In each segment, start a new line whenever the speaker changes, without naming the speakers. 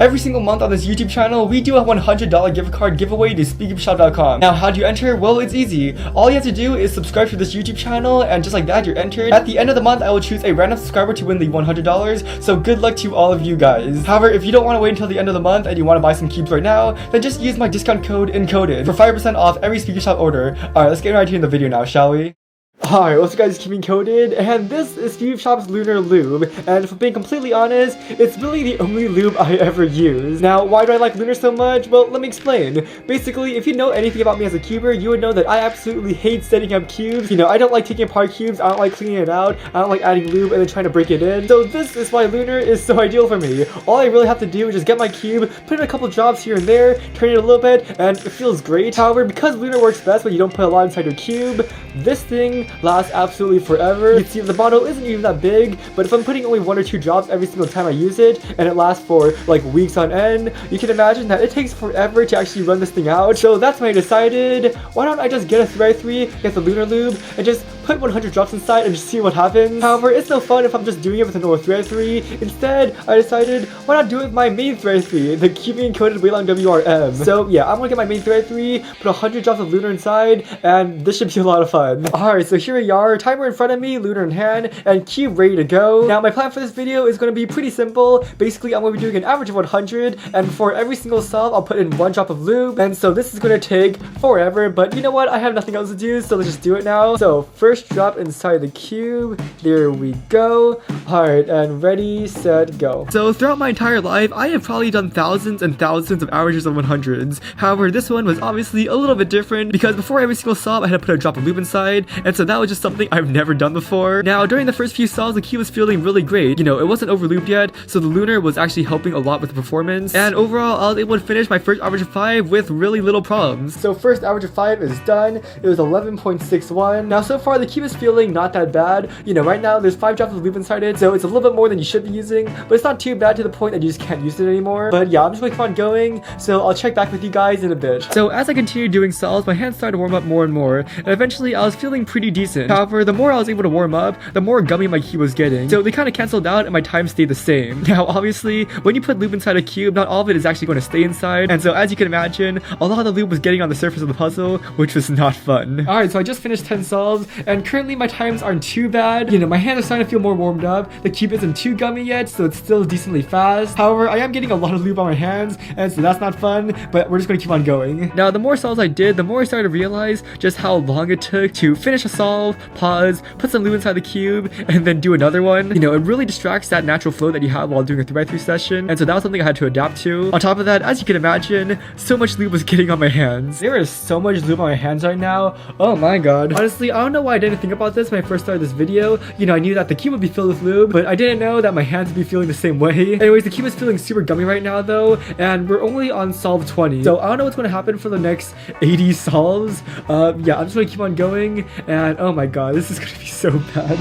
Every single month on this YouTube channel, we do a $100 gift card giveaway to shoutout.com. Now, how do you enter? Well, it's easy. All you have to do is subscribe to this YouTube channel, and just like that, you're entered. At the end of the month, I will choose a random subscriber to win the $100, so good luck to all of you guys. However, if you don't want to wait until the end of the month and you want to buy some cubes right now, then just use my discount code ENCODED for 5% off every Speaker Shop order. Alright, let's get right into the video now, shall we? Alright, what's up guys, Keep Encoded, and this is Speaker Shop's Lunar Lube, and if I'm being completely honest, it's really the only lube I ever use. Now, why do I like Lunar so much? Well, let me explain. Basically, if you know anything about me as a cuber, you would know that I absolutely hate setting up cubes. You know, I don't like taking apart cubes, I don't like cleaning it out, I don't like adding lube and then trying to break it in. So this is why Lunar is so ideal for me. All I really have to do is just get my cube, put in a couple drops here and there, turn it a little bit, and it feels great. However, because Lunar works best when you don't put a lot inside your cube, this thing lasts absolutely forever. You can see the bottle isn't even that big, but if I'm putting only 1 or 2 drops every single time I use it, and it lasts for like weeks on end, you can imagine that it takes forever to actually run this thing out. So that's when I decided, why don't I just get a 3x3, get the Lunar Lube, and just put 100 drops inside and just see what happens. However, it's no fun if I'm just doing it with a normal 3x3. Instead, I decided, why not do it with my main 3x3, the Keeping Encoded Wayland WRM. So yeah, I'm gonna get my main 3x3, put 100 drops of Lunar inside, and this should be a lot of fun. Alright, so here we are, timer in front of me, Lunar in hand, and cube ready to go. Now my plan for this video is going to be pretty simple. Basically, I'm going to be doing an average of 100, and for every single solve, I'll put in 1 drop of lube, and so this is going to take forever, but you know what, I have nothing else to do, so let's just do it now. So first drop inside the cube, there we go. Alright, and ready, set, go. So throughout my entire life, I have probably done thousands and thousands of averages of 100s. However, this one was obviously a little bit different, because before every single solve, I had to put a drop of lube inside, and so that was just something I've never done before. Now, during the first few solves, the cube was feeling really great. You know, it wasn't over lubed yet, so the Lunar was actually helping a lot with the performance, and overall, I was able to finish my first average of 5 with really little problems. So first average of 5 is done. It was 11.61. Now, so far, the cube is feeling not that bad. You know, right now, there's 5 drops of lube inside it, so it's a little bit more than you should be using, but it's not too bad to the point that you just can't use it anymore. But yeah, I'm just gonna keep on going, so I'll check back with you guys in a bit. So as I continued doing solves, my hands started to warm up more and more, and eventually, I was feeling pretty decent. However, the more I was able to warm up, the more gummy my cube was getting. So they kind of canceled out and my time stayed the same. Now, obviously, when you put lube inside a cube, not all of it is actually going to stay inside. And so as you can imagine, a lot of the lube was getting on the surface of the puzzle, which was not fun. Alright, so I just finished 10 solves, and currently my times aren't too bad. You know, my hands are starting to feel more warmed up. The cube isn't too gummy yet, so it's still decently fast. However, I am getting a lot of lube on my hands, and so that's not fun, but we're just going to keep on going. Now, the more solves I did, the more I started to realize just how long it took to finish a solve, pause, put some lube inside the cube, and then do another one. You know, it really distracts that natural flow that you have while doing a 3x3 session, and so that was something I had to adapt to. On top of that, as you can imagine, so much lube was getting on my hands. There is so much lube on my hands right now. Oh my god. Honestly, I don't know why I didn't think about this when I first started this video. You know, I knew that the cube would be filled with lube, but I didn't know that my hands would be feeling the same way. Anyways, the cube is feeling super gummy right now though, and we're only on solve 20. So I don't know what's going to happen for the next 80 solves. Yeah, I'm just going to keep on going, and oh my god, this is going to be so bad.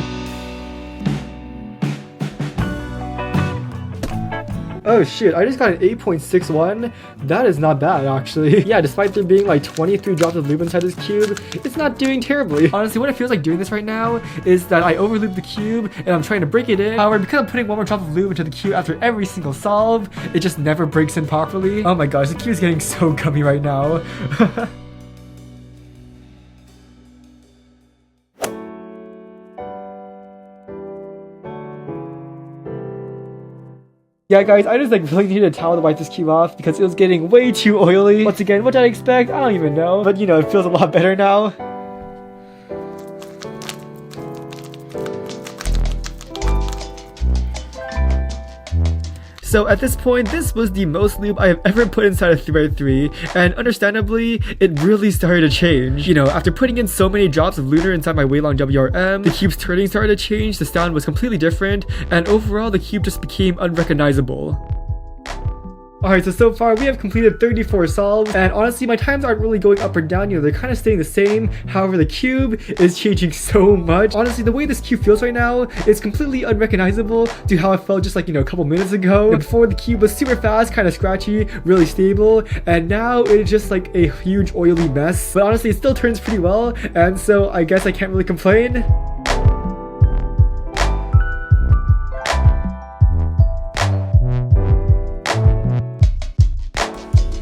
Oh shit, I just got an 8.61. That is not bad, actually. Yeah, despite there being like 23 drops of lube inside this cube, it's not doing terribly. Honestly, what it feels like doing this right now is that I overlubed the cube and I'm trying to break it in. However, because I'm putting 1 more drop of lube into the cube after every single solve, it just never breaks in properly. Oh my gosh, the cube is getting so gummy right now. Yeah guys, I just like really needed a towel to wipe this cube off because it was getting way too oily. Once again, what did I expect? I don't even know. But you know, it feels a lot better now. So at this point, this was the most lube I have ever put inside a 3x3, and understandably, it really started to change. You know, after putting in so many drops of Lunar inside my Wayland WRM, the cube's turning started to change, the sound was completely different, and overall the cube just became unrecognizable. Alright, so far we have completed 34 solves, and honestly my times aren't really going up or down, you know, they're kind of staying the same. However, the cube is changing so much. Honestly, the way this cube feels right now is completely unrecognizable to how it felt just like, you know, a couple minutes ago. And before, the cube was super fast, kind of scratchy, really stable, and now it's just like a huge oily mess. But honestly, it still turns pretty well, and so I guess I can't really complain.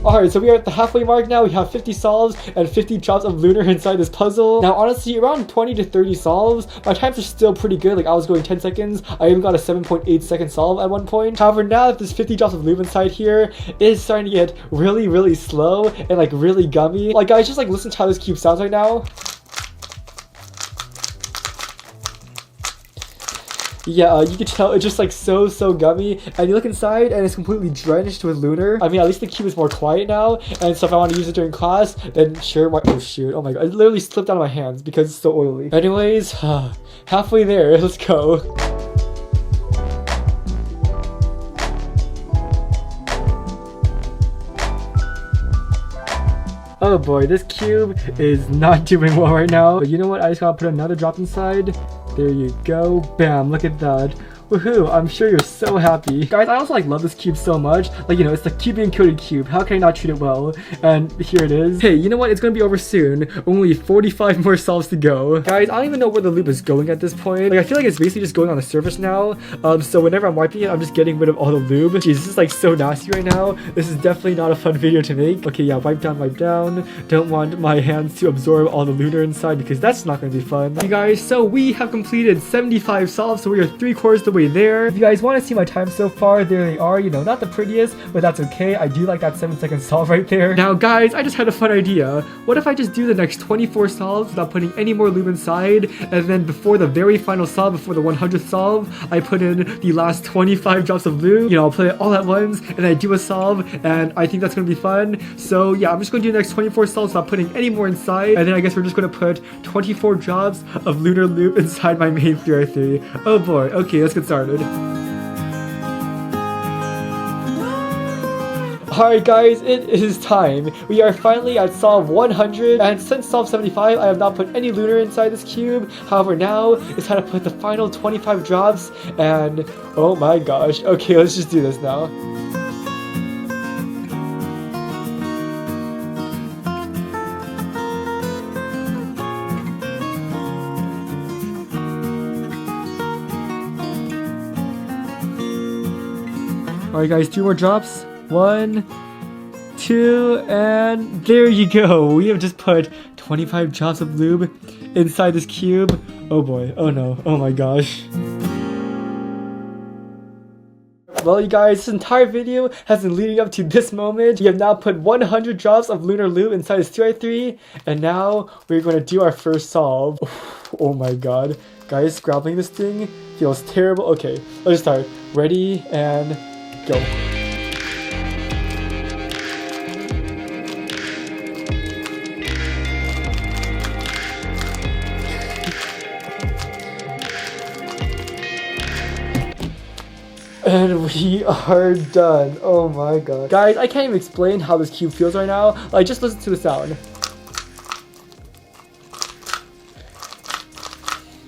Alright, so we are at the halfway mark now. We have 50 solves and 50 drops of lunar inside this puzzle. Now, honestly, around 20 to 30 solves, my times are still pretty good. Like, I was going 10 seconds. I even got a 7.8 second solve at one point. However, now that there's 50 drops of lube inside here, it is starting to get really, really slow and like really gummy. Like, guys, just like listen to how this cube sounds right now. Yeah, you can tell it's just like so gummy, and you look inside and it's completely drenched with lunar. I mean, at least the cube is more quiet now, and so if I want to use it during class, then sure, oh shoot, oh my god, it literally slipped out of my hands because it's so oily. Anyways, halfway there, let's go. Oh boy, this cube is not doing well right now, but you know what, I just gotta put another drop inside. There you go. Bam, look at that. Woohoo, I'm sure you're so happy. Guys, I also like love this cube so much. Like, you know, it's the cube encoded cube. How can I not treat it well? And here it is. Hey, you know what? It's gonna be over soon. Only 45 more solves to go. Guys, I don't even know where the loop is going at this point. Like, I feel like it's basically just going on the surface now. So whenever I'm wiping it, I'm just getting rid of all the lube. Jeez, this is like so nasty right now. This is definitely not a fun video to make. Okay, yeah, wipe down, wipe down. Don't want my hands to absorb all the lunar inside because that's not gonna be fun. You guys, so we have completed 75 solves, so we are 3/4 the way there. If you guys want to see my time so far, there they are. You know, not the prettiest, but that's okay. I do like that 7-second solve right there. Now, guys, I just had a fun idea. What if I just do the next 24 solves without putting any more lube inside, and then before the very final solve, before the 100th solve, I put in the last 25 drops of lube. You know, I'll play it all at once, and I do a solve, and I think that's gonna be fun. So yeah, I'm just gonna do the next 24 solves without putting any more inside, and then I guess we're just gonna put 24 drops of lunar lube inside my main 3x3. Oh boy, okay, let's get started. Alright guys, it is time. We are finally at solve 100, and since solve 75, I have not put any lunar inside this cube. However, now it's time to put the final 25 drops, and oh my gosh. Okay, let's just do this now. Alright guys, 2 more drops. 1, 2, and there you go. We have just put 25 drops of lube inside this cube. Oh boy, oh no, oh my gosh. Well, you guys, this entire video has been leading up to this moment. We have now put 100 drops of lunar lube inside this 3x3, and now we're going to do our first solve. Oh my god. Guys, grappling this thing feels terrible. Okay, let's start. Ready, and go. And we are done. Oh my god. Guys, I can't even explain how this cube feels right now. Like, just listen to the sound.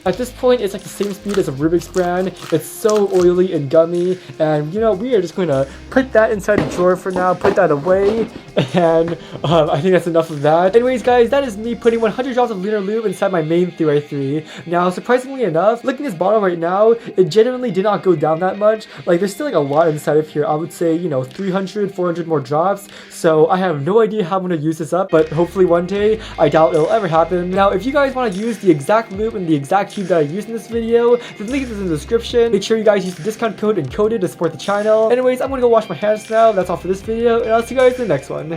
At this point, it's like the same speed as a Rubik's brand. It's so oily and gummy, and you know, we are just going to put that inside the drawer for now, put that away, and I think that's enough of that. Anyways, guys, that is me putting 100 drops of lunar lube inside my main 3x3. Now, surprisingly enough, looking at this bottle right now, it genuinely did not go down that much. Like, there's still like a lot inside of here. I would say, you know, 300, 400 more drops. So I have no idea how I'm going to use this up, but hopefully one day. I doubt it'll ever happen. Now, if you guys want to use the exact lube and the exact cube that I used in this video, the link is in the description. Make sure you guys use the discount code ENCODED to support the channel. Anyways, I'm gonna go wash my hands now. That's all for this video, and I'll see you guys in the next one.